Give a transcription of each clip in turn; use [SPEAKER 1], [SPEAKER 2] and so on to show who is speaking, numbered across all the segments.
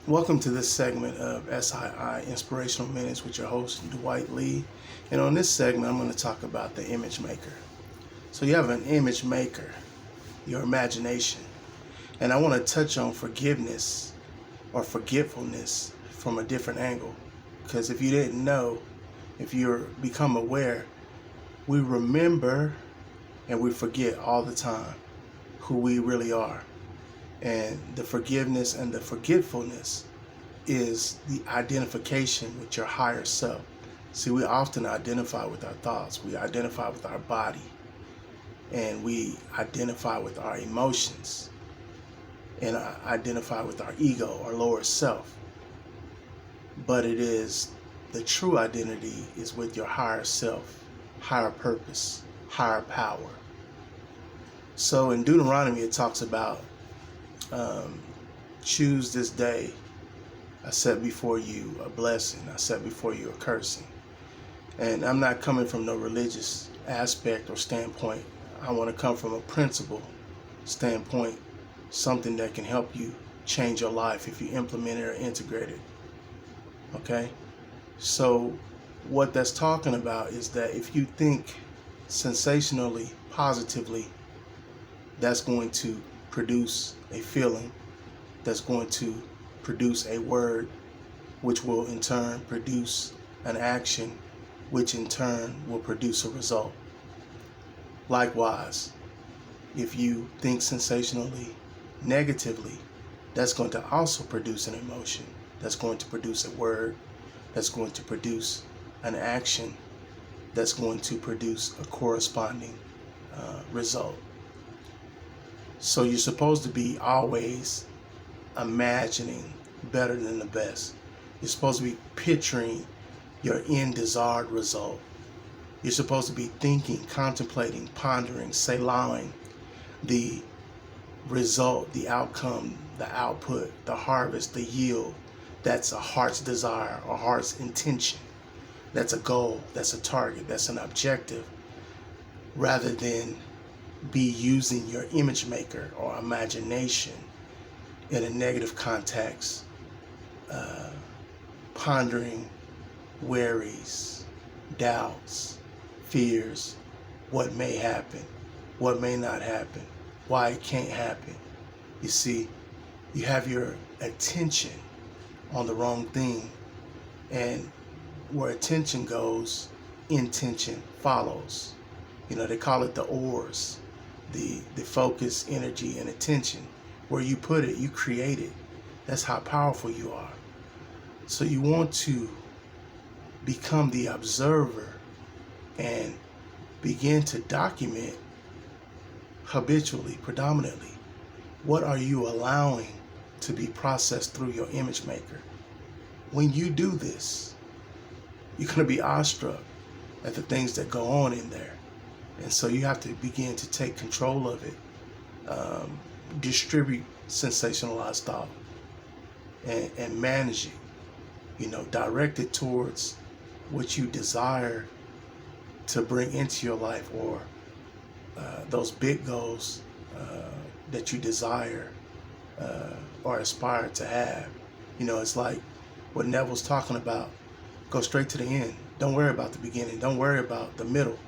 [SPEAKER 1] Welcome to this segment of SII Inspirational Minutes with your host, Dwight Lee. And on this segment, I'm going to talk about the image maker. So you have an image maker, your imagination. And I want to touch on forgiveness or forgetfulness from a different angle. Because if you didn't know, if you're become aware, we remember and we forget all the time who we really are. And the forgiveness and the forgetfulness is the identification with your higher self. See, we often identify with our thoughts, we identify with our body, and we identify with our emotions, and identify with our ego or lower self. But it is the true identity is with your higher self, higher purpose, higher power. So in Deuteronomy, it talks about choose this day. I set before you a blessing. I set bore you a cursing. And I'm not coming from no religious aspect or standpoint. I want to come from a principle standpoint, something that can help you change your life if you implement it or integrate it. Okay? So what that's talking about is that if you think sensationally, positively, that's going to produce a feeling, that's going to produce a word, which will in turn produce an action, which in turn will produce a result. Likewise, if you think sensationally, negatively, that's going to also produce an emotion, that's going to produce a word, that's going to produce an action, that's going to produce a corresponding result. So you're supposed to be always imagining better than the best. You're supposed to be picturing your end desired result. You're supposed to be thinking, contemplating, pondering, selahing the result, the outcome, the output, the harvest, the yield. That's a heart's desire, a heart's intention. That's a goal, that's a target, that's an objective, rather than be using your image maker or imagination in a negative context, pondering worries, doubts, fears, what may happen, what may not happen, why it can't happen. You see, you have your attention on the wrong thing, and where attention goes, intention follows. You know, they call it the oars, the focus, energy, and attention. Where you put it, you create it. That's how powerful you are. So you want to become the observer and begin to document habitually, predominantly, what are you allowing to be processed through your image maker. When you do this, you're going to be awestruck at the things that go on in there. And so you have to begin to take control of it, distribute sensationalized thought, and manage it. You know, direct it towards what you desire to bring into your life, or those big goals that you desire or aspire to have. You know, it's like what Neville's talking about. Go straight to the end. Don't worry about the beginning. Don't worry about the middle.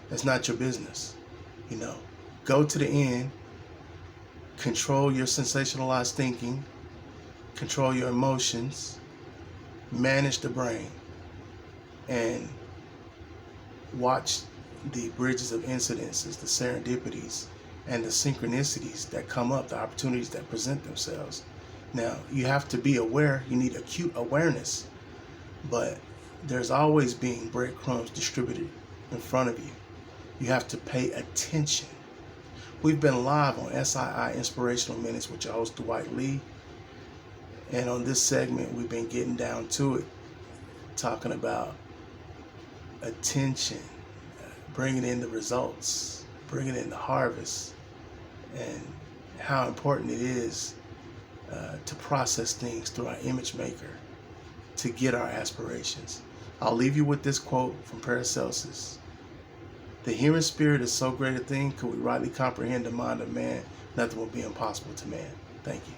[SPEAKER 1] That's not your business. You know, go to the end. Control your sensationalized thinking. Control your emotions. Manage the brain. And watch the bridges of incidences, the serendipities, and the synchronicities that come up, the opportunities that present themselves. Now, you have to be aware. You need acute awareness. But there's always being breadcrumbs distributed in front of you. You have to pay attention. We've been live on SII Inspirational Minutes with your host, Dwight Lee. And on this segment, we've been getting down to it, talking about attention, bringing in the results, bringing in the harvest, and how important it is to process things through our image maker to get our aspirations. I'll leave you with this quote from Paracelsus. The human spirit is so great a thing, could we rightly comprehend the mind of man, nothing will be impossible to man. Thank you.